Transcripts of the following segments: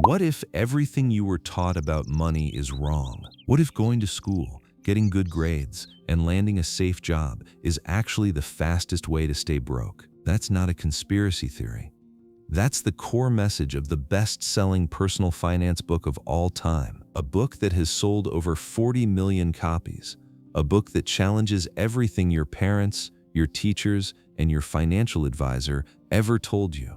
What if everything you were taught about money is wrong? What if going to school, getting good grades, and landing a safe job is actually the fastest way to stay broke? That's not a conspiracy theory. That's the core message of the best-selling personal finance book of all time, a book that has sold over 40 million copies, a book that challenges everything your parents, your teachers, and your financial advisor ever told you.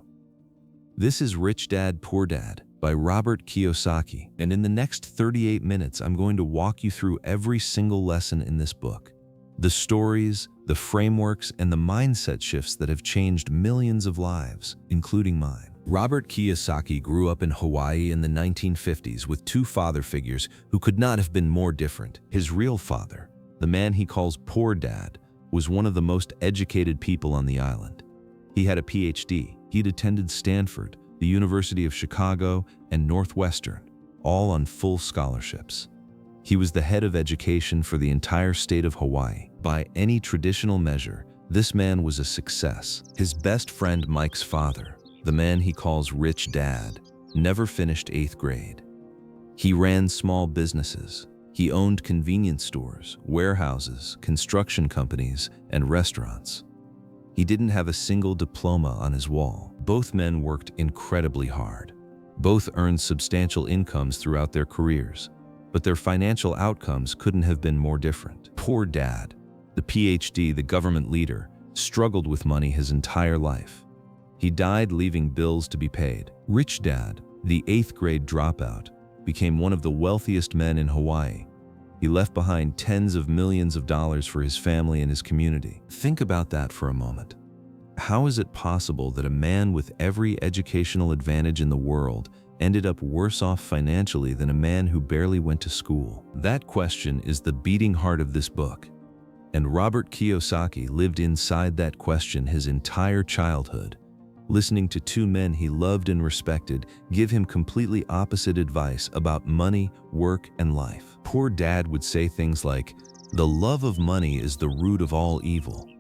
This is Rich Dad, Poor Dad by Robert Kiyosaki, and in the next 38 minutes, I'm going to walk you through every single lesson in this book. The stories, the frameworks, and the mindset shifts that have changed millions of lives, including mine. Robert Kiyosaki grew up in Hawaii in the 1950s with two father figures who could not have been more different. His real father, the man he calls Poor Dad, was one of the most educated people on the island. He had a PhD. He'd attended Stanford, the University of Chicago, and Northwestern, all on full scholarships. He was the head of education for the entire state of Hawaii. By any traditional measure, this man was a success. His best friend, Mike's father, the man he calls Rich Dad, never finished 8th grade. He ran small businesses. He owned convenience stores, warehouses, construction companies, and restaurants. He didn't have a single diploma on his wall. Both men worked incredibly hard. Both earned substantial incomes throughout their careers, but their financial outcomes couldn't have been more different. Poor Dad, the PhD, the government leader, struggled with money his entire life. He died leaving bills to be paid. Rich Dad, the 8th grade dropout, became one of the wealthiest men in Hawaii. He left behind tens of millions of dollars for his family and his community. Think about that for a moment. How is it possible that a man with every educational advantage in the world ended up worse off financially than a man who barely went to school? That question is the beating heart of this book. And Robert Kiyosaki lived inside that question his entire childhood, listening to two men he loved and respected give him completely opposite advice about money, work, and life. Poor Dad would say things like, "The love of money is the root of all evil."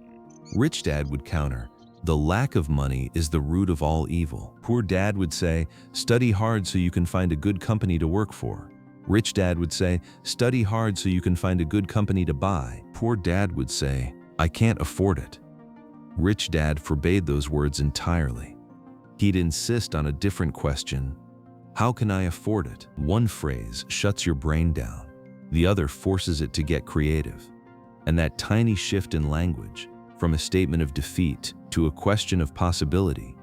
Rich Dad would counter, "The lack of money is the root of all evil." Poor Dad would say, "Study hard so you can find a good company to work for." Rich Dad would say, "Study hard so you can find a good company to buy." Poor Dad would say, "I can't afford it." Rich Dad forbade those words entirely. He'd insist on a different question. How can I afford it? One phrase shuts your brain down. The other forces it to get creative. And that tiny shift in language, from a statement of defeat to a question of possibility,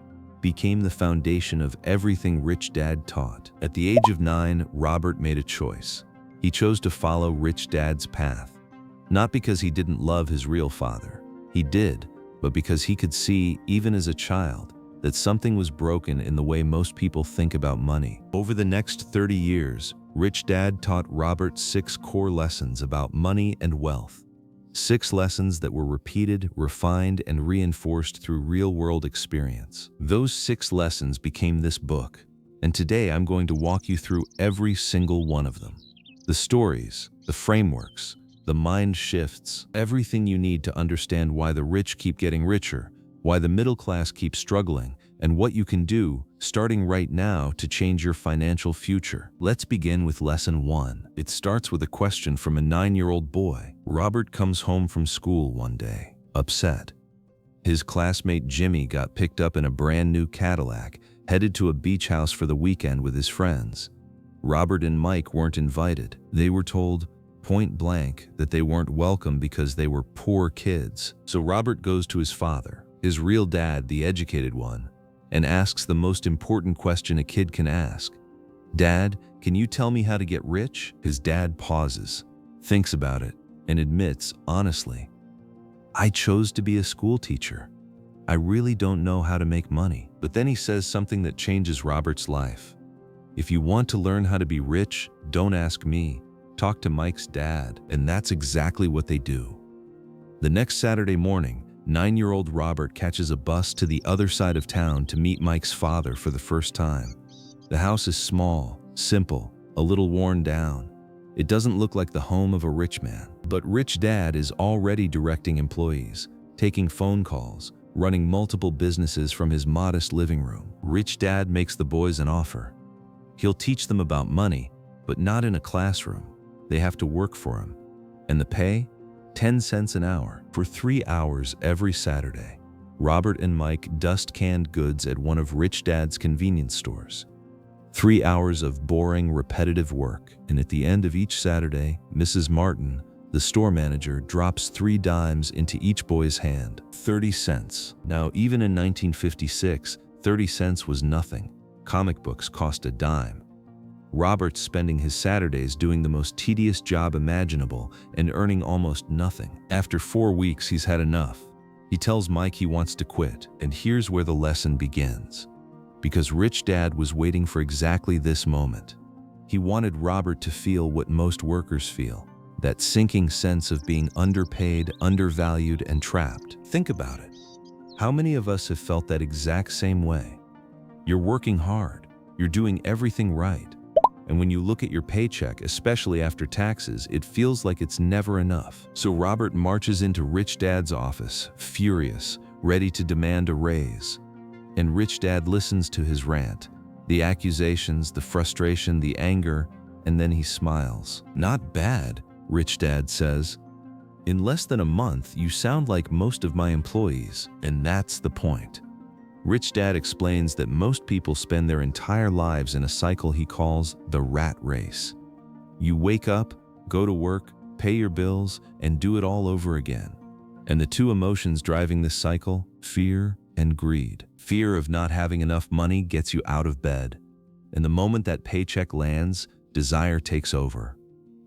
became the foundation of everything Rich Dad taught. At the age of 9, Robert made a choice. He chose to follow Rich Dad's path. Not because he didn't love his real father. He did, but because he could see, even as a child, that something was broken in the way most people think about money. Over the next 30 years, Rich Dad taught Robert 6 core lessons about money and wealth. 6 lessons that were repeated, refined, and reinforced through real-world experience. Those 6 lessons became this book, and today I'm going to walk you through every single one of them. The stories, the frameworks, the mind shifts, everything you need to understand why the rich keep getting richer, why the middle class keeps struggling, and what you can do, starting right now, to change your financial future. Let's begin with lesson 1. It starts with a question from a 9-year-old boy. Robert comes home from school one day, upset. His classmate Jimmy got picked up in a brand new Cadillac, headed to a beach house for the weekend with his friends. Robert and Mike weren't invited. They were told, point blank, that they weren't welcome because they were poor kids. So Robert goes to his father, his real dad, the educated one, and asks the most important question a kid can ask. "Dad, can you tell me how to get rich?" His dad pauses, thinks about it, and admits, honestly, "I chose to be a school teacher. I really don't know how to make money." But then he says something that changes Robert's life. "If you want to learn how to be rich, don't ask me. Talk to Mike's dad." And that's exactly what they do. The next Saturday morning, 9-year-old Robert catches a bus to the other side of town to meet Mike's father for the first time. The house is small, simple, a little worn down. It doesn't look like the home of a rich man. But Rich Dad is already directing employees, taking phone calls, running multiple businesses from his modest living room. Rich Dad makes the boys an offer. He'll teach them about money, but not in a classroom. They have to work for him. And the pay? 10 cents an hour for 3 hours every Saturday. Robert and Mike dust canned goods at one of Rich Dad's convenience stores. 3 hours of boring, repetitive work, and at the end of each Saturday, Mrs. Martin, the store manager, drops 3 dimes into each boy's hand. 30 cents. Now, even in 1956, 30 cents was nothing. Comic books cost a dime. Robert's spending his Saturdays doing the most tedious job imaginable and earning almost nothing. After 4 weeks, he's had enough. He tells Mike he wants to quit, and here's where the lesson begins. Because Rich Dad was waiting for exactly this moment. He wanted Robert to feel what most workers feel, that sinking sense of being underpaid, undervalued, and trapped. Think about it. How many of us have felt that exact same way? You're working hard, you're doing everything right, and when you look at your paycheck, especially after taxes, it feels like it's never enough. So Robert marches into Rich Dad's office, furious, ready to demand a raise. And Rich Dad listens to his rant, the accusations, the frustration, the anger, and then he smiles. "Not bad," Rich Dad says. "In less than a month, you sound like most of my employees, and that's the point." Rich Dad explains that most people spend their entire lives in a cycle he calls the rat race. You wake up, go to work, pay your bills, and do it all over again. And the 2 emotions driving this cycle, fear and greed. Fear of not having enough money gets you out of bed. And the moment that paycheck lands, desire takes over.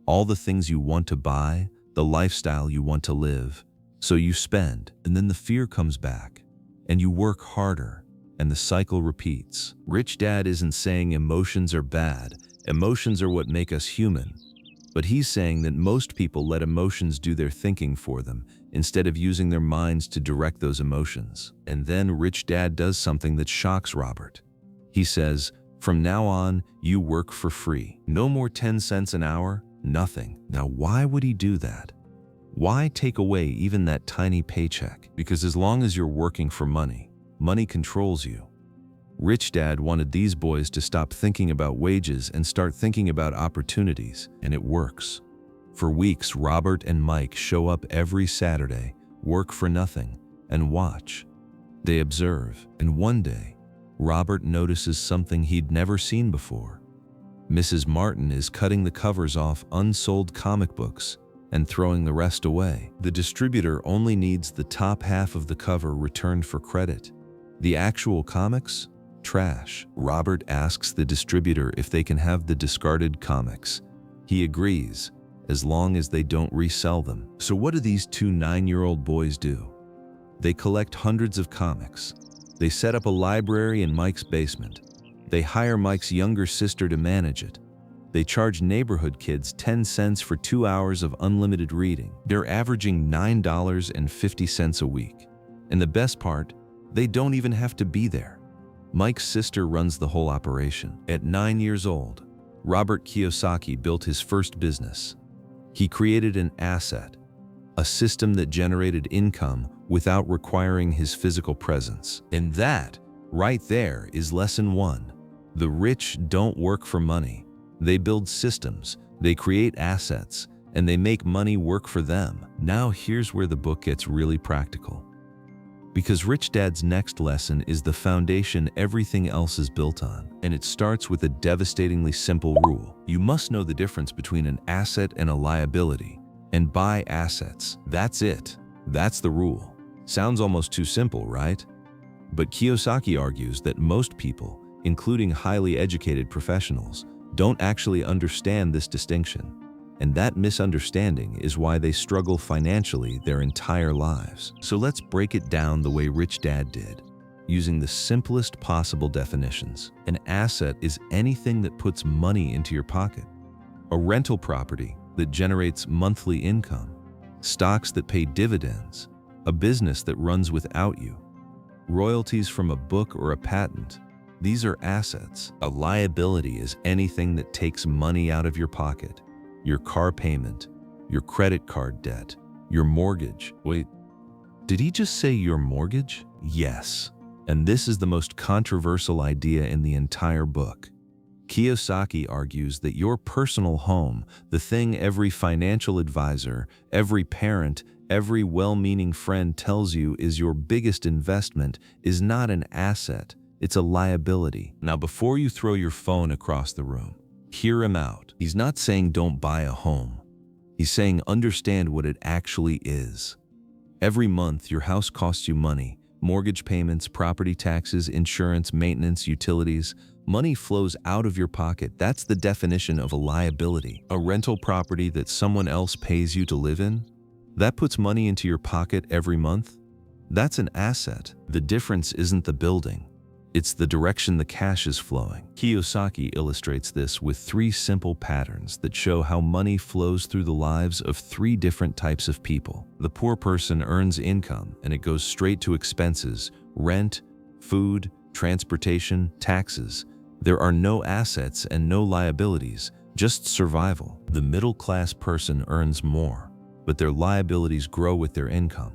All the things you want to buy, the lifestyle you want to live. So you spend, and then the fear comes back. And you work harder, and the cycle repeats. Rich Dad isn't saying emotions are bad. Emotions are what make us human. But he's saying that most people let emotions do their thinking for them, instead of using their minds to direct those emotions. And then Rich Dad does something that shocks Robert. He says, "From now on, you work for free. No more 10 cents an hour, nothing." Now, why would he do that? Why take away even that tiny paycheck? Because as long as you're working for money, money controls you. Rich Dad wanted these boys to stop thinking about wages and start thinking about opportunities, and it works. For weeks, Robert and Mike show up every Saturday, work for nothing, and watch. They observe, and one day, Robert notices something he'd never seen before. Mrs. Martin is cutting the covers off unsold comic books and throwing the rest away. The distributor only needs the top half of the cover returned for credit. The actual comics? Trash. Robert asks the distributor if they can have the discarded comics. He agrees, as long as they don't resell them. So what do these 2 9-year-old boys do? They collect hundreds of comics. They set up a library in Mike's basement. They hire Mike's younger sister to manage it. They charge neighborhood kids 10 cents for 2 hours of unlimited reading. They're averaging $9.50 a week. And the best part, they don't even have to be there. Mike's sister runs the whole operation. At 9 years old, Robert Kiyosaki built his first business. He created an asset, a system that generated income without requiring his physical presence. And that, right there, is lesson 1. The rich don't work for money. They build systems, they create assets, and they make money work for them. Now here's where the book gets really practical. Because Rich Dad's next lesson is the foundation everything else is built on. And it starts with a devastatingly simple rule. You must know the difference between an asset and a liability, and buy assets. That's it. That's the rule. Sounds almost too simple, right? But Kiyosaki argues that most people, including highly educated professionals, don't actually understand this distinction. And that misunderstanding is why they struggle financially their entire lives. So let's break it down the way Rich Dad did, using the simplest possible definitions. An asset is anything that puts money into your pocket. A rental property that generates monthly income. Stocks that pay dividends. A business that runs without you. Royalties from a book or a patent. These are assets. A liability is anything that takes money out of your pocket. Your car payment, your credit card debt, your mortgage. Wait, did he just say your mortgage? Yes. And this is the most controversial idea in the entire book. Kiyosaki argues that your personal home, the thing every financial advisor, every parent, every well-meaning friend tells you is your biggest investment, is not an asset, it's a liability. Now, before you throw your phone across the room, hear him out. He's not saying don't buy a home. He's saying understand what it actually is. Every month, your house costs you money. Mortgage payments, property taxes, insurance, maintenance, utilities. Money flows out of your pocket. That's the definition of a liability. A rental property that someone else pays you to live in? That puts money into your pocket every month? That's an asset. The difference isn't the building. It's the direction the cash is flowing. Kiyosaki illustrates this with 3 simple patterns that show how money flows through the lives of 3 different types of people. The poor person earns income and it goes straight to expenses, rent, food, transportation, taxes. There are no assets and no liabilities, just survival. The middle-class person earns more, but their liabilities grow with their income.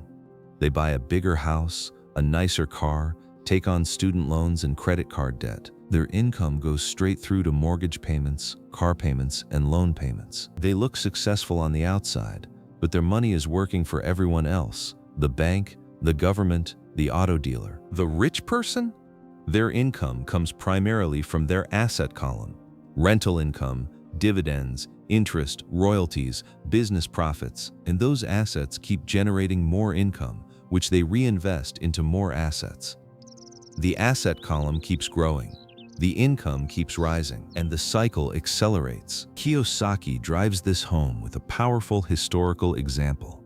They buy a bigger house, a nicer car, take on student loans and credit card debt. Their income goes straight through to mortgage payments, car payments, and loan payments. They look successful on the outside, but their money is working for everyone else: the bank, the government, the auto dealer. The rich person? Their income comes primarily from their asset column: rental income, dividends, interest, royalties, business profits, and those assets keep generating more income, which they reinvest into more assets. The asset column keeps growing, the income keeps rising, and the cycle accelerates. Kiyosaki drives this home with a powerful historical example.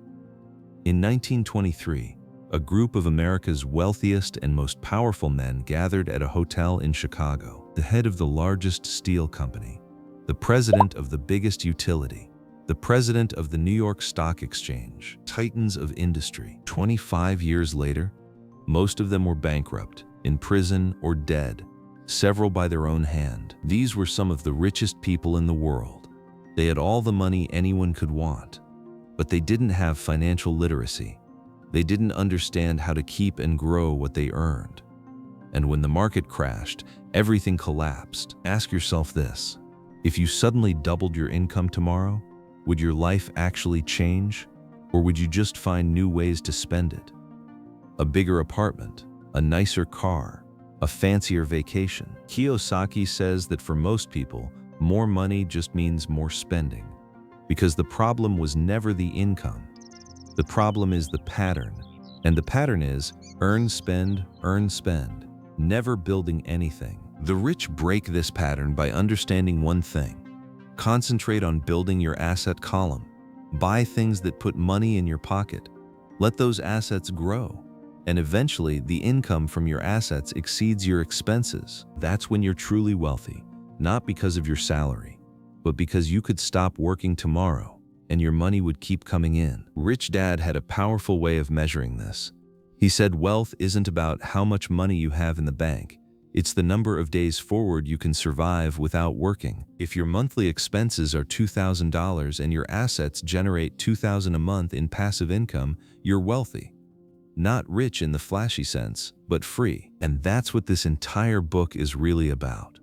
In 1923, a group of America's wealthiest and most powerful men gathered at a hotel in Chicago. The head of the largest steel company, the president of the biggest utility, the president of the New York Stock Exchange, titans of industry. 25 years later, most of them were bankrupt, in prison, or dead, several by their own hand. These were some of the richest people in the world. They had all the money anyone could want, but they didn't have financial literacy. They didn't understand how to keep and grow what they earned. And when the market crashed, everything collapsed. Ask yourself this: if you suddenly doubled your income tomorrow, would your life actually change? Or would you just find new ways to spend it? A bigger apartment, a nicer car, a fancier vacation. Kiyosaki says that for most people, more money just means more spending, because the problem was never the income. The problem is the pattern, and the pattern is earn, spend, never building anything. The rich break this pattern by understanding one thing: concentrate on building your asset column. Buy things that put money in your pocket. Let those assets grow. And eventually, the income from your assets exceeds your expenses. That's when you're truly wealthy, not because of your salary, but because you could stop working tomorrow and your money would keep coming in. Rich Dad had a powerful way of measuring this. He said wealth isn't about how much money you have in the bank. It's the number of days forward you can survive without working. If your monthly expenses are $2,000 and your assets generate $2,000 a month in passive income, you're wealthy. Not rich in the flashy sense, but free. And that's what this entire book is really about.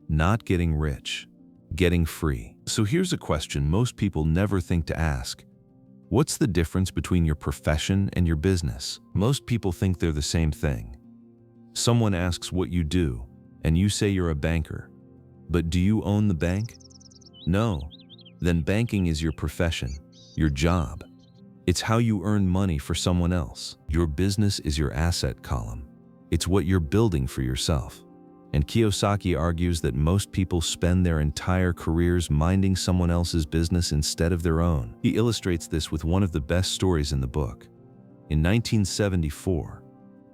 Not getting rich, getting free. So here's a question most people never think to ask. What's the difference between your profession and your business? Most people think they're the same thing. Someone asks what you do, and you say you're a banker. But do you own the bank? No. Then banking is your profession, your job. It's how you earn money for someone else. Your business is your asset column. It's what you're building for yourself. And Kiyosaki argues that most people spend their entire careers minding someone else's business instead of their own. He illustrates this with one of the best stories in the book. In 1974,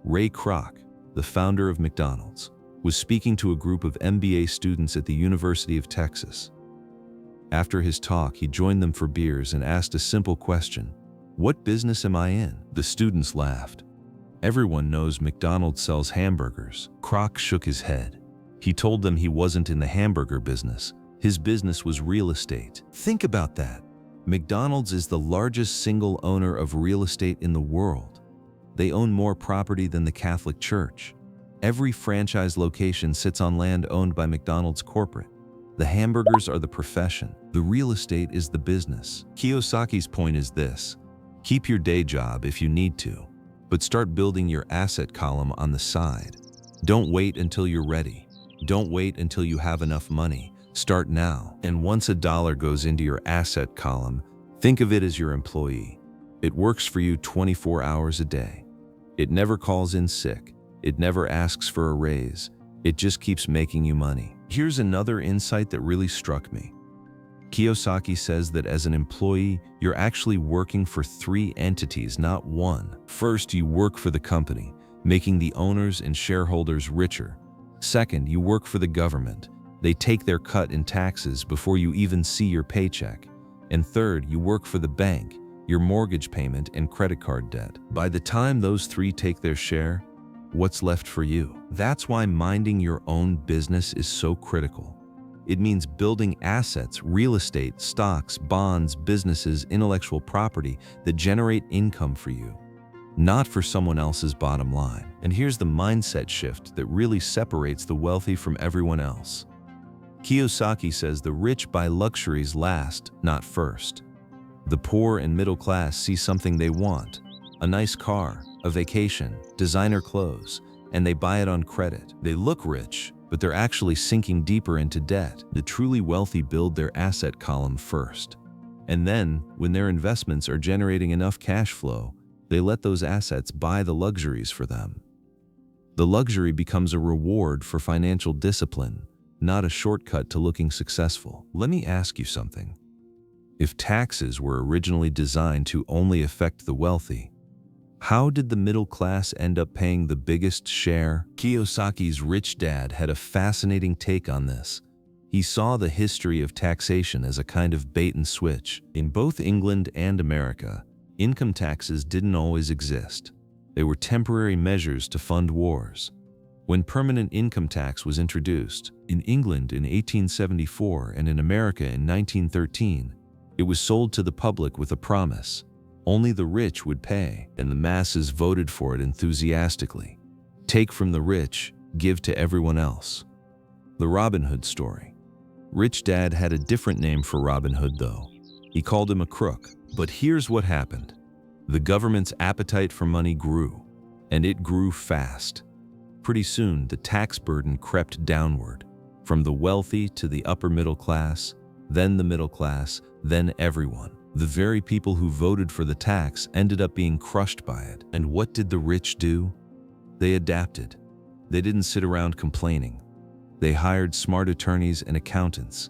Ray Kroc, the founder of McDonald's, was speaking to a group of MBA students at the University of Texas. After his talk, he joined them for beers and asked a simple question: "What business am I in?" The students laughed. Everyone knows McDonald's sells hamburgers. Kroc shook his head. He told them he wasn't in the hamburger business. His business was real estate. Think about that. McDonald's is the largest single owner of real estate in the world. They own more property than the Catholic Church. Every franchise location sits on land owned by McDonald's corporate. The hamburgers are the profession. The real estate is the business. Kiyosaki's point is this: keep your day job if you need to, but start building your asset column on the side. Don't wait until you're ready. Don't wait until you have enough money. Start now. And once a dollar goes into your asset column, think of it as your employee. It works for you 24 hours a day. It never calls in sick. It never asks for a raise. It just keeps making you money. Here's another insight that really struck me. Kiyosaki says that as an employee, you're actually working for 3 entities, not one. First, you work for the company, making the owners and shareholders richer. Second, you work for the government. They take their cut in taxes before you even see your paycheck. And third, you work for the bank, your mortgage payment and credit card debt. By the time those 3 take their share, what's left for you? That's why minding your own business is so critical. It means building assets, real estate, stocks, bonds, businesses, intellectual property that generate income for you, not for someone else's bottom line. And here's the mindset shift that really separates the wealthy from everyone else. Kiyosaki says the rich buy luxuries last, not first. The poor and middle class see something they want: a nice car, a vacation, designer clothes, and they buy it on credit. They look rich, but they're actually sinking deeper into debt. The truly wealthy build their asset column first. And then, when their investments are generating enough cash flow, they let those assets buy the luxuries for them. The luxury becomes a reward for financial discipline, not a shortcut to looking successful. Let me ask you something. If taxes were originally designed to only affect the wealthy, how did the middle class end up paying the biggest share? Kiyosaki's rich dad had a fascinating take on this. He saw the history of taxation as a kind of bait and switch. In both England and America, income taxes didn't always exist. They were temporary measures to fund wars. When permanent income tax was introduced, in England in 1874 and in America in 1913, it was sold to the public with a promise: only the rich would pay, and the masses voted for it enthusiastically. Take from the rich, give to everyone else. The Robin Hood story. Rich Dad had a different name for Robin Hood though. He called him a crook. But here's what happened. The government's appetite for money grew, and it grew fast. Pretty soon, the tax burden crept downward, from the wealthy to the upper middle class, then the middle class, then everyone. The very people who voted for the tax ended up being crushed by it. And what did the rich do? They adapted. They didn't sit around complaining. They hired smart attorneys and accountants.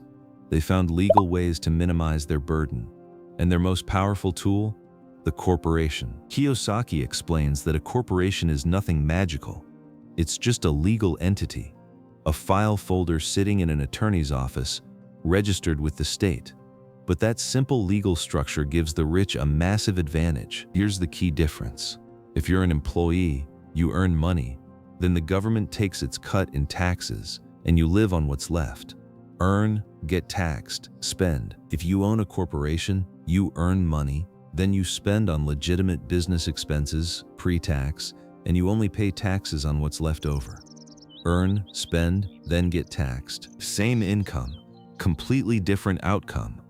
They found legal ways to minimize their burden. And their most powerful tool? The corporation. Kiyosaki explains that a corporation is nothing magical. It's just a legal entity, a file folder sitting in an attorney's office, registered with the state. But that simple legal structure gives the rich a massive advantage. Here's the key difference. If you're an employee, you earn money, then the government takes its cut in taxes, and you live on what's left. Earn, get taxed, spend. If you own a corporation, you earn money, then you spend on legitimate business expenses, pre-tax, and you only pay taxes on what's left over. Earn, spend, then get taxed. Same income, completely different outcome.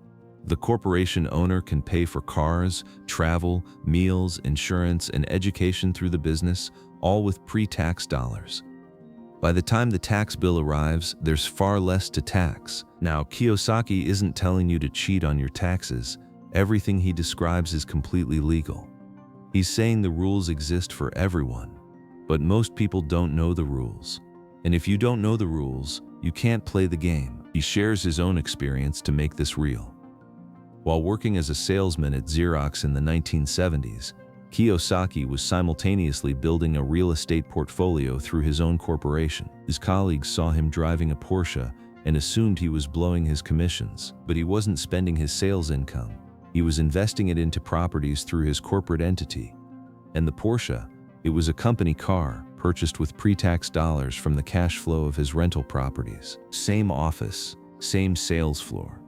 The corporation owner can pay for cars, travel, meals, insurance, and education through the business, all with pre-tax dollars. By the time the tax bill arrives, there's far less to tax. Now, Kiyosaki isn't telling you to cheat on your taxes. Everything he describes is completely legal. He's saying the rules exist for everyone, but most people don't know the rules. And if you don't know the rules, you can't play the game. He shares his own experience to make this real. While working as a salesman at Xerox in the 1970s, Kiyosaki was simultaneously building a real estate portfolio through his own corporation. His colleagues saw him driving a Porsche and assumed he was blowing his commissions, but he wasn't spending his sales income. He was investing it into properties through his corporate entity. And the Porsche, it was a company car purchased with pre-tax dollars from the cash flow of his rental properties. Same office, same sales floor,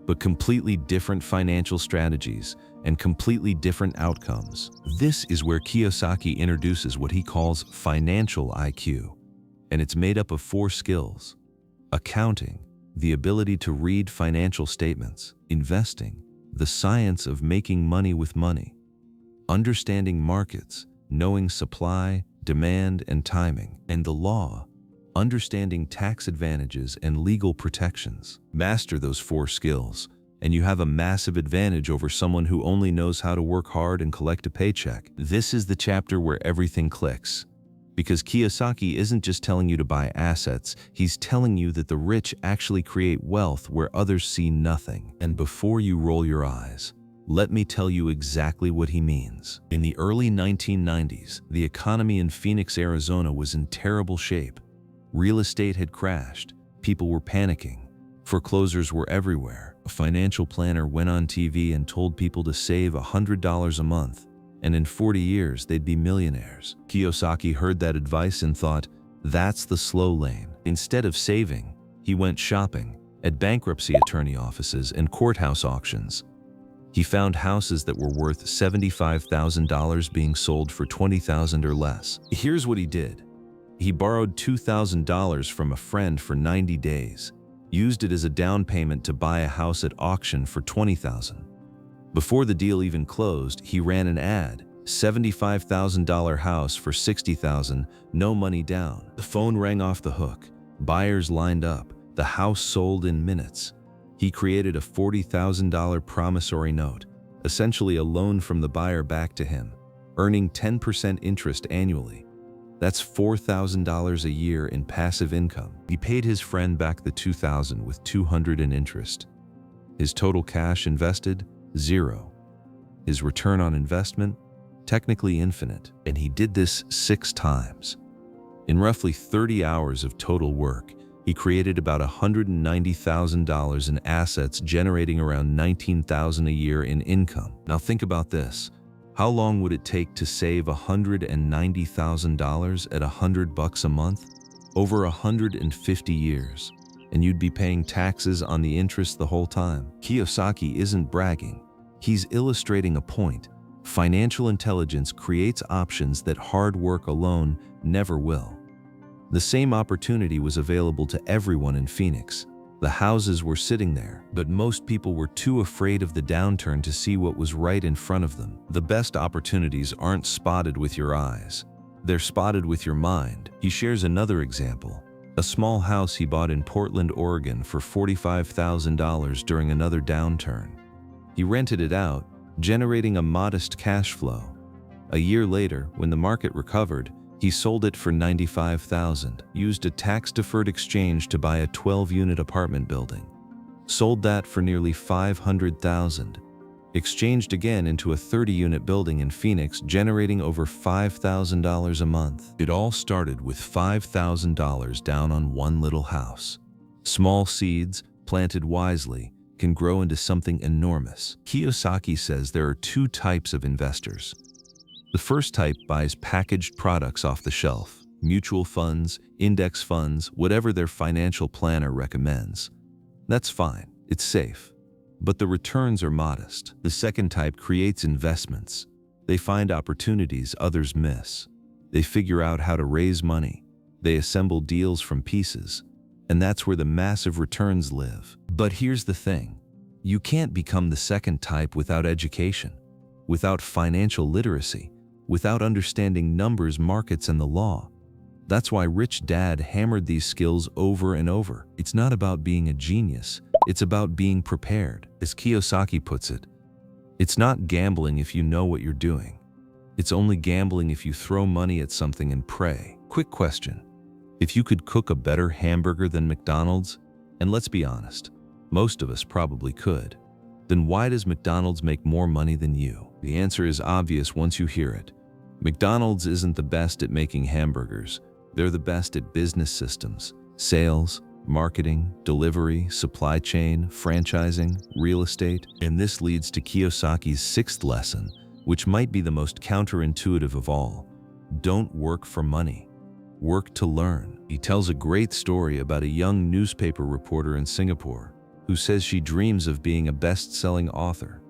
but completely different financial strategies and completely different outcomes. This is where Kiyosaki introduces what he calls financial IQ, and it's made up of 4 skills: accounting, the ability to read financial statements, investing, the science of making money with money, understanding markets, knowing supply, demand, and timing, and the law, understanding tax advantages and legal protections. Master those 4 skills, and you have a massive advantage over someone who only knows how to work hard and collect a paycheck. This is the chapter where everything clicks. Because Kiyosaki isn't just telling you to buy assets, he's telling you that the rich actually create wealth where others see nothing. And before you roll your eyes, let me tell you exactly what he means. In the early 1990s, the economy in Phoenix, Arizona was in terrible shape. Real estate had crashed, people were panicking, foreclosures were everywhere. A financial planner went on TV and told people to save $100 a month, and in 40 years they'd be millionaires. Kiyosaki heard that advice and thought, that's the slow lane. Instead of saving, he went shopping at bankruptcy attorney offices and courthouse auctions. He found houses that were worth $75,000 being sold for $20,000 or less. Here's what he did. He borrowed $2,000 from a friend for 90 days, used it as a down payment to buy a house at auction for $20,000. Before the deal even closed, he ran an ad, $75,000 house for $60,000, no money down. The phone rang off the hook. Buyers lined up. The house sold in minutes. He created a $40,000 promissory note, essentially a loan from the buyer back to him, earning 10% interest annually. That's $4,000 a year in passive income. He paid his friend back the $2,000 with $200 in interest. His total cash invested, $0. His return on investment, technically infinite. And he did this 6 times. In roughly 30 hours of total work, he created about $190,000 in assets, generating around $19,000 a year in income. Now think about this. How long would it take to save $190,000 at $100 a month? Over 150 years. And you'd be paying taxes on the interest the whole time. Kiyosaki isn't bragging. He's illustrating a point. Financial intelligence creates options that hard work alone never will. The same opportunity was available to everyone in Phoenix. The houses were sitting there, but most people were too afraid of the downturn to see what was right in front of them. The best opportunities aren't spotted with your eyes. They're spotted with your mind. He shares another example. A small house he bought in Portland, Oregon for $45,000 during another downturn. He rented it out, generating a modest cash flow. A year later, when the market recovered, he sold it for $95,000, used a tax-deferred exchange to buy a 12-unit apartment building, sold that for nearly $500,000, exchanged again into a 30-unit building in Phoenix, generating over $5,000 a month. It all started with $5,000 down on one little house. Small seeds, planted wisely, can grow into something enormous. Kiyosaki says there are 2 types of investors. The first type buys packaged products off the shelf, mutual funds, index funds, whatever their financial planner recommends. That's fine, it's safe, but the returns are modest. The second type creates investments. They find opportunities others miss. They figure out how to raise money. They assemble deals from pieces, and that's where the massive returns live. But here's the thing. You can't become the second type without education, without financial literacy, without understanding numbers, markets, and the law. That's why Rich Dad hammered these skills over and over. It's not about being a genius, it's about being prepared. As Kiyosaki puts it, it's not gambling if you know what you're doing. It's only gambling if you throw money at something and pray. Quick question. If you could cook a better hamburger than McDonald's, and let's be honest, most of us probably could, then why does McDonald's make more money than you? The answer is obvious once you hear it. McDonald's isn't the best at making hamburgers. They're the best at business systems, sales, marketing, delivery, supply chain, franchising, real estate. And this leads to Kiyosaki's 6th lesson, which might be the most counterintuitive of all. Don't work for money. Work to learn. He tells a great story about a young newspaper reporter in Singapore who says she dreams of being a best-selling author.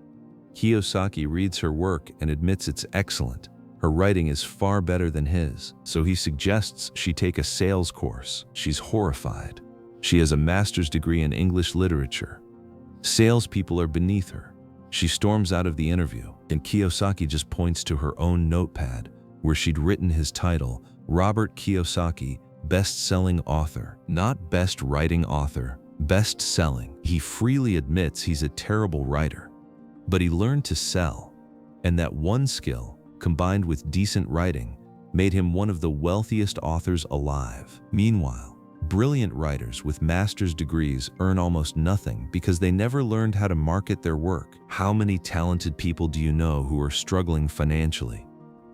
Kiyosaki reads her work and admits it's excellent. Her writing is far better than his, so he suggests she take a sales course. She's horrified. She has a master's degree in English literature. Salespeople are beneath her. She storms out of the interview, and Kiyosaki just points to her own notepad where she'd written his title, Robert Kiyosaki, best-selling author. Not best writing author, best-selling. He freely admits he's a terrible writer, but he learned to sell, and that one skill, combined with decent writing, made him one of the wealthiest authors alive. Meanwhile, brilliant writers with master's degrees earn almost nothing because they never learned how to market their work. How many talented people do you know who are struggling financially?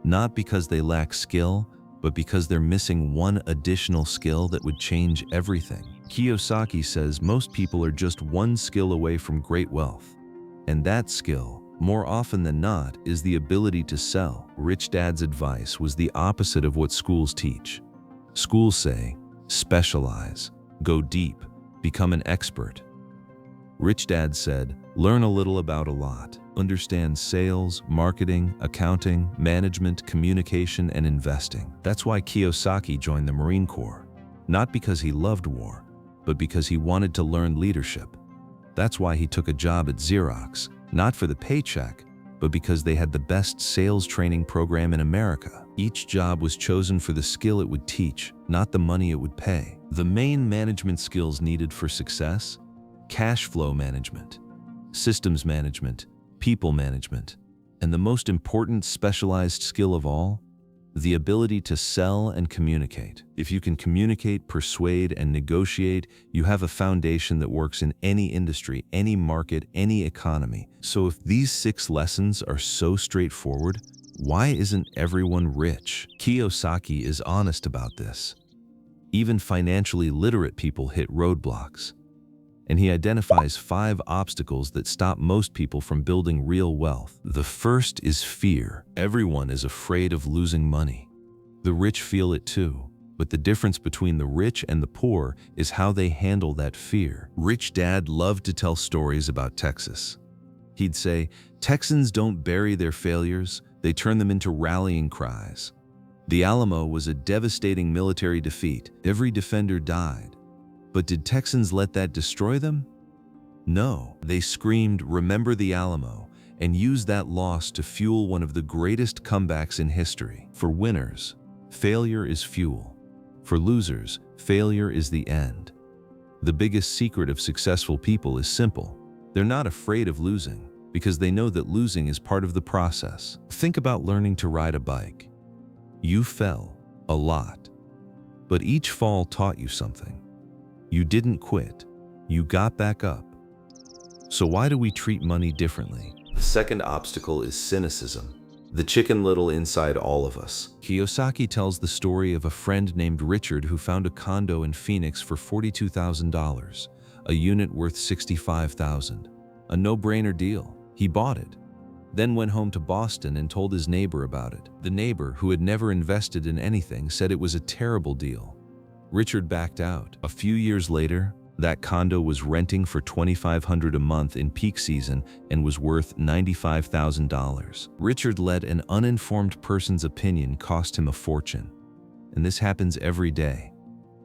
Not because they lack skill, but because they're missing one additional skill that would change everything. Kiyosaki says most people are just one skill away from great wealth. And that skill, more often than not, is the ability to sell. Rich Dad's advice was the opposite of what schools teach. Schools say, specialize, go deep, become an expert. Rich Dad said, learn a little about a lot. Understand sales, marketing, accounting, management, communication, and investing. That's why Kiyosaki joined the Marine Corps. Not because he loved war, but because he wanted to learn leadership. That's why he took a job at Xerox, not for the paycheck, but because they had the best sales training program in America. Each job was chosen for the skill it would teach, not the money it would pay. The main management skills needed for success: cash flow management, systems management, people management, and the most important specialized skill of all, the ability to sell and communicate. If you can communicate, persuade, and negotiate, you have a foundation that works in any industry, any market, any economy. So if these 6 lessons are so straightforward, why isn't everyone rich? Kiyosaki is honest about this. Even financially literate people hit roadblocks. And he identifies 5 obstacles that stop most people from building real wealth. The first is fear. Everyone is afraid of losing money. The rich feel it too, but the difference between the rich and the poor is how they handle that fear. Rich Dad loved to tell stories about Texas. He'd say, Texans don't bury their failures, they turn them into rallying cries. The Alamo was a devastating military defeat. Every defender died. But did Texans let that destroy them? No. They screamed, "Remember the Alamo," and used that loss to fuel one of the greatest comebacks in history. For winners, failure is fuel. For losers, failure is the end. The biggest secret of successful people is simple. They're not afraid of losing because they know that losing is part of the process. Think about learning to ride a bike. You fell a lot, but each fall taught you something. You didn't quit. You got back up. So why do we treat money differently? The second obstacle is cynicism, the chicken little inside all of us. Kiyosaki tells the story of a friend named Richard who found a condo in Phoenix for $42,000, a unit worth $65,000. A no-brainer deal. He bought it, then went home to Boston and told his neighbor about it. The neighbor, who had never invested in anything, said it was a terrible deal. Richard backed out. A few years later, that condo was renting for $2,500 a month in peak season and was worth $95,000. Richard let an uninformed person's opinion cost him a fortune. And this happens every day.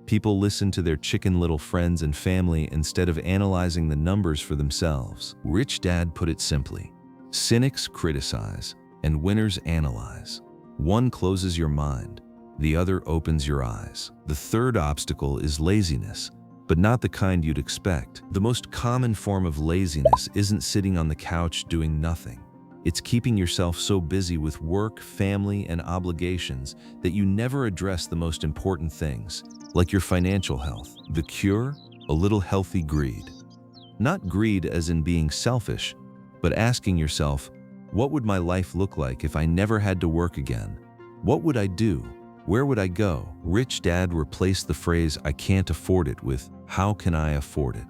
People listen to their chicken little friends and family instead of analyzing the numbers for themselves. Rich Dad put it simply: cynics criticize and winners analyze. One closes your mind, the other opens your eyes. The third obstacle is laziness, but not the kind you'd expect. The most common form of laziness isn't sitting on the couch doing nothing. It's keeping yourself so busy with work, family, and obligations that you never address the most important things, like your financial health. The cure? A little healthy greed. Not greed as in being selfish, but asking yourself, what would my life look like if I never had to work again? What would I do? Where would I go? Rich Dad replaced the phrase, "I can't afford it," with, "How can I afford it?"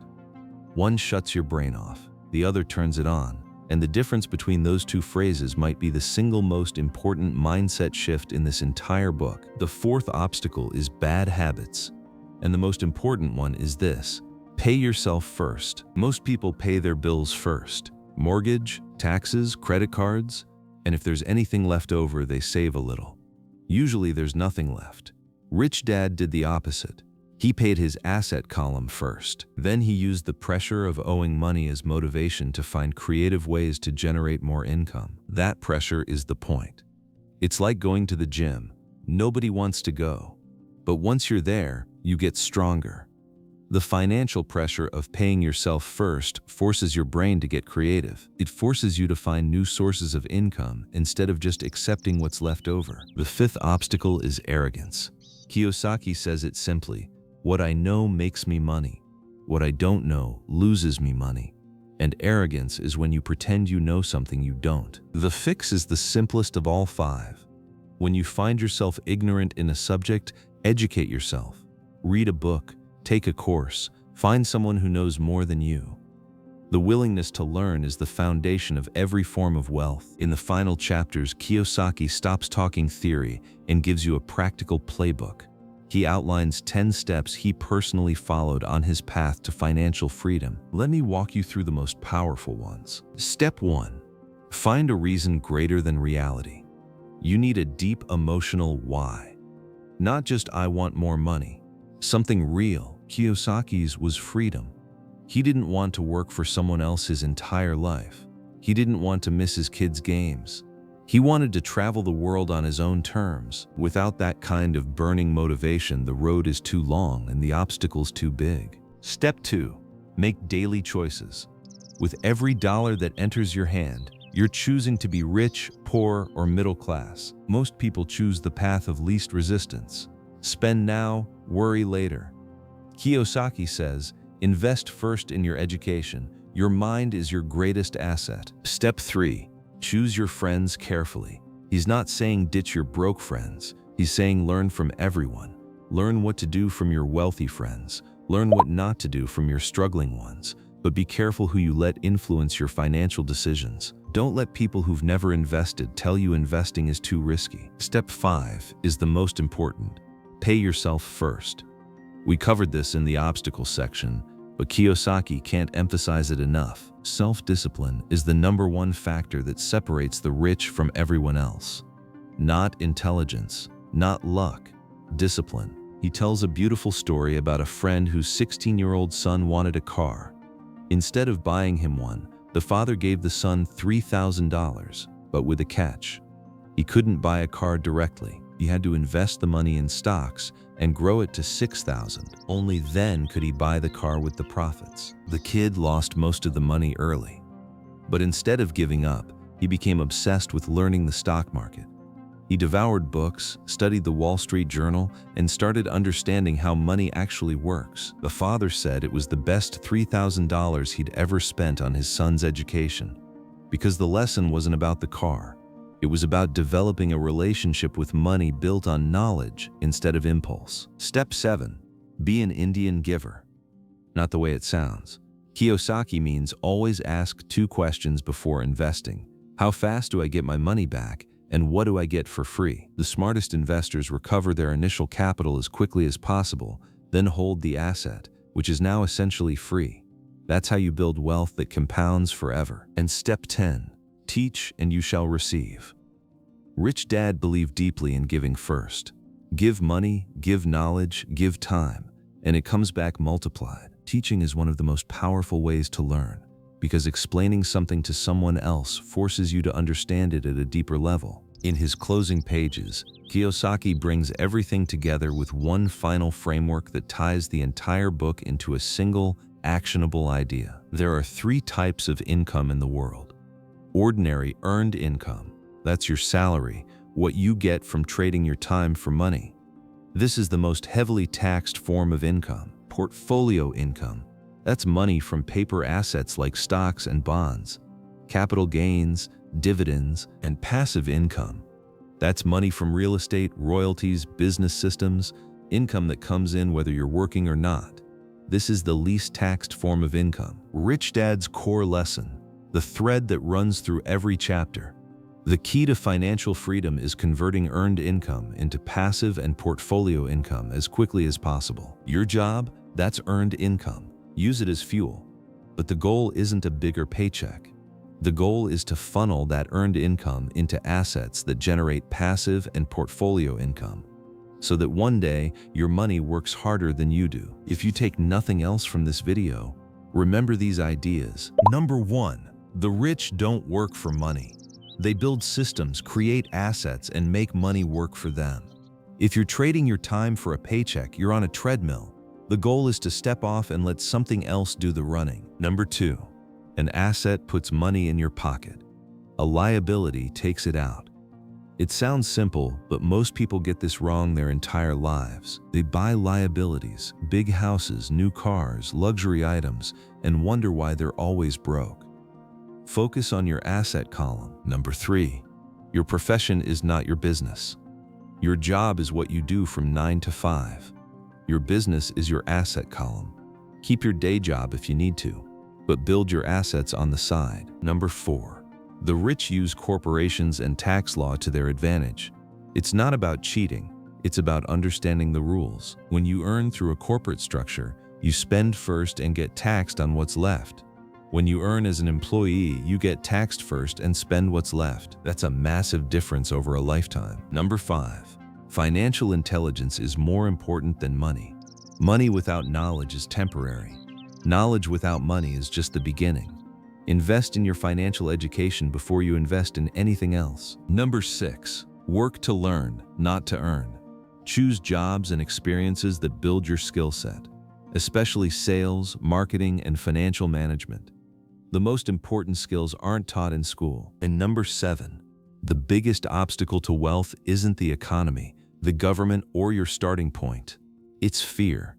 One shuts your brain off, the other turns it on. And the difference between those two phrases might be the single most important mindset shift in this entire book. The fourth obstacle is bad habits. And the most important one is this: pay yourself first. Most people pay their bills first. Mortgage, taxes, credit cards, and if there's anything left over, they save a little. Usually there's nothing left. Rich Dad did the opposite. He paid his asset column first. Then he used the pressure of owing money as motivation to find creative ways to generate more income. That pressure is the point. It's like going to the gym. Nobody wants to go. But once you're there, you get stronger. The financial pressure of paying yourself first forces your brain to get creative. It forces you to find new sources of income instead of just accepting what's left over. The fifth obstacle is arrogance. Kiyosaki says it simply: what I know makes me money. What I don't know loses me money. And arrogance is when you pretend you know something you don't. The fix is the simplest of all five. When you find yourself ignorant in a subject, educate yourself. Read a book, take a course, find someone who knows more than you. The willingness to learn is the foundation of every form of wealth. In the final chapters, Kiyosaki stops talking theory and gives you a practical playbook. He outlines 10 steps he personally followed on his path to financial freedom. Let me walk you through the most powerful ones. Step 1. Find a reason greater than reality. You need a deep emotional why. Not just "I want more money." Something real. Kiyosaki's was freedom. He didn't want to work for someone else his entire life. He didn't want to miss his kids' games. He wanted to travel the world on his own terms. Without that kind of burning motivation, the road is too long and the obstacles too big. Step 2. Make daily choices. With every dollar that enters your hand, you're choosing to be rich, poor, or middle class. Most people choose the path of least resistance. Spend now, worry later. Kiyosaki says, invest first in your education. Your mind is your greatest asset. Step 3. Choose your friends carefully. He's not saying ditch your broke friends. He's saying learn from everyone. Learn what to do from your wealthy friends. Learn what not to do from your struggling ones. But be careful who you let influence your financial decisions. Don't let people who've never invested tell you investing is too risky. Step 5 is the most important. Pay yourself first. We covered this in the obstacle section, but Kiyosaki can't emphasize it enough. Self-discipline is the #1 factor that separates the rich from everyone else. Not intelligence, not luck, discipline. He tells a beautiful story about a friend whose 16-year-old son wanted a car. Instead of buying him one, the father gave the son $3,000, but with a catch. He couldn't buy a car directly. He had to invest the money in stocks and grow it to $6,000. Only then could he buy the car with the profits. The kid lost most of the money early. But instead of giving up, he became obsessed with learning the stock market. He devoured books, studied the Wall Street Journal, and started understanding how money actually works. The father said it was the best $3,000 he'd ever spent on his son's education. Because the lesson wasn't about the car. It was about developing a relationship with money built on knowledge instead of impulse. Step 7. Be an Indian giver. Not the way it sounds. Kiyosaki means always ask 2 questions before investing. How fast do I get my money back? And what do I get for free? The smartest investors recover their initial capital as quickly as possible, then hold the asset, which is now essentially free. That's how you build wealth that compounds forever. And step 10. Teach and you shall receive. Rich Dad believed deeply in giving first. Give money, give knowledge, give time, and it comes back multiplied. Teaching is one of the most powerful ways to learn, because explaining something to someone else forces you to understand it at a deeper level. In his closing pages, Kiyosaki brings everything together with one final framework that ties the entire book into a single, actionable idea. There are 3 types of income in the world. Ordinary earned income. That's your salary, what you get from trading your time for money. This is the most heavily taxed form of income. Portfolio income. That's money from paper assets like stocks and bonds. Capital gains, dividends, and passive income. That's money from real estate, royalties, business systems, income that comes in whether you're working or not. This is the least taxed form of income. Rich Dad's core lesson. The thread that runs through every chapter. The key to financial freedom is converting earned income into passive and portfolio income as quickly as possible. Your job, that's earned income. Use it as fuel. But the goal isn't a bigger paycheck. The goal is to funnel that earned income into assets that generate passive and portfolio income. so that one day your money works harder than you do. If you take nothing else from this video, remember these ideas. Number 1, the rich don't work for money. They build systems, create assets, and make money work for them. If you're trading your time for a paycheck, you're on a treadmill. The goal is to step off and let something else do the running. Number 2, an asset puts money in your pocket. A liability takes it out. It sounds simple, but most people get this wrong their entire lives. They buy liabilities, big houses, new cars, luxury items, and wonder why they're always broke. Focus on your asset column. Number 3, your profession is not your business. Your job is what you do from 9 to 5. Your business is your asset column. Keep your day job if you need to, but build your assets on the side. Number 4, the rich use corporations and tax law to their advantage. It's not about cheating, it's about understanding the rules. When you earn through a corporate structure, you spend first and get taxed on what's left. When you earn as an employee, you get taxed first and spend what's left. That's a massive difference over a lifetime. Number 5, financial intelligence is more important than money. Money without knowledge is temporary. Knowledge without money is just the beginning. Invest in your financial education before you invest in anything else. Number 6, work to learn, not to earn. Choose jobs and experiences that build your skill set, especially sales, marketing, and financial management. The most important skills aren't taught in school. And number 7, the biggest obstacle to wealth isn't the economy, the government, or your starting point. It's fear.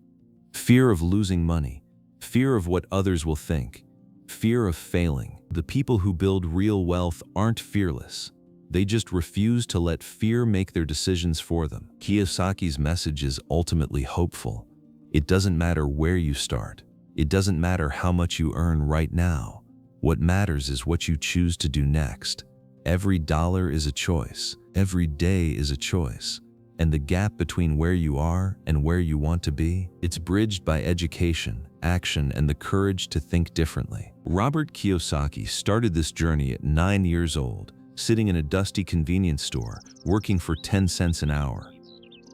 Fear of losing money, fear of what others will think, fear of failing. The people who build real wealth aren't fearless. They just refuse to let fear make their decisions for them. Kiyosaki's message is ultimately hopeful. It doesn't matter where you start. It doesn't matter how much you earn right now. What matters is what you choose to do next. Every dollar is a choice. Every day is a choice. And the gap between where you are and where you want to be, it's bridged by education, action, and the courage to think differently. Robert Kiyosaki started this journey at 9 years old, sitting in a dusty convenience store, working for 10 cents an hour.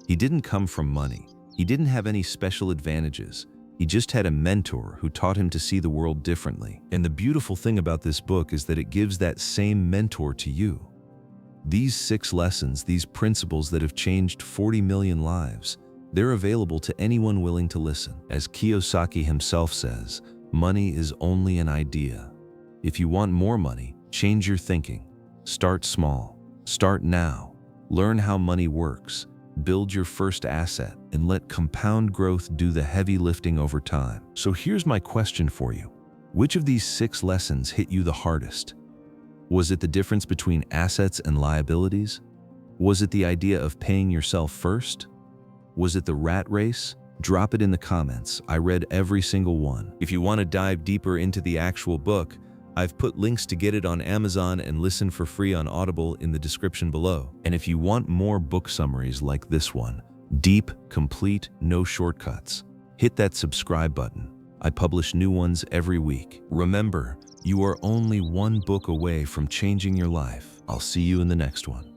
He didn't come from money. He didn't have any special advantages. He just had a mentor who taught him to see the world differently. And the beautiful thing about this book is that it gives that same mentor to you. These 6 lessons, these principles that have changed 40 million lives, they're available to anyone willing to listen. As Kiyosaki himself says, money is only an idea. If you want more money, change your thinking. Start small. Start now. Learn how money works. Build your first asset and let compound growth do the heavy lifting over time. So here's my question for you. Which of these 6 lessons hit you the hardest? Was it the difference between assets and liabilities? Was it the idea of paying yourself first? Was it the rat race? Drop it in the comments. I read every single one. If you want to dive deeper into the actual book, I've put links to get it on Amazon and listen for free on Audible in the description below. And if you want more book summaries like this one, deep, complete, no shortcuts, hit that subscribe button. I publish new ones every week. Remember, you are only one book away from changing your life. I'll see you in the next one.